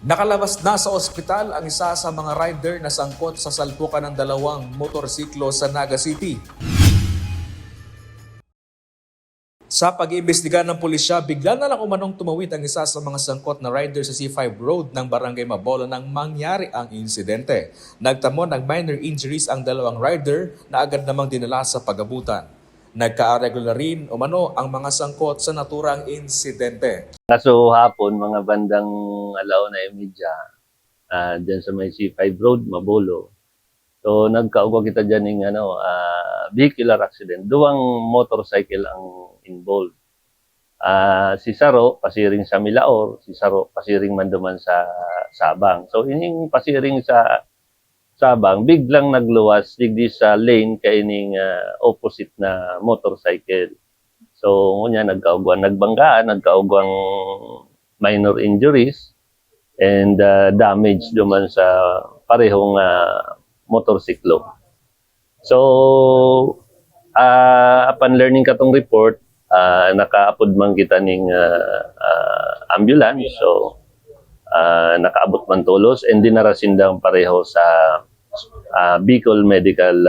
Nakalabas na sa ospital ang isa sa mga rider na sangkot sa salpukan ng dalawang motorsiklo sa Naga City. Sa pag-iimbestiga ng pulisya, bigla na lang umanong tumawid ang isa sa mga sangkot na rider sa C5 Road ng Barangay Mabolo nang mangyari ang insidente. Nagtamo ng minor injuries ang dalawang rider na agad namang dinala sa pag-abutan. Nagka-areglo na rin umano ang mga sangkot sa naturang insidente. Kaso hapon, mga bandang 1:30, dyan sa may C5 Road, Mabolo. So nagkauga kita dyan ng vehicular accident. Duwang motorcycle ang involved. Si Saro, pasiring sa Milaor. Si Saro, pasiring man duman sa Sabang. So ining pasiring sa Sabang, biglang nagluwas digdi sa lane kaining opposite na motorcycle. So, ngunya nagkaugwan nagbanggaan, nagkaugwang minor injuries and damage duman sa parehong motorsiklo. So, upon learning katong report, nakaapod man kita ning ambulance. So, nakaabot man tulos and dinarasindang pareho sa Bicol Medical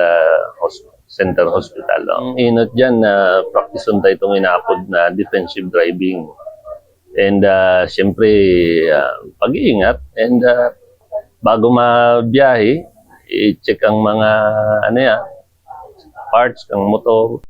Center Hospital. Ang inot dyan na practice on tayo itong inaapod na defensive driving. And siyempre, pag-iingat. And bago mabiyahe, i-check ang mga parts ng motor.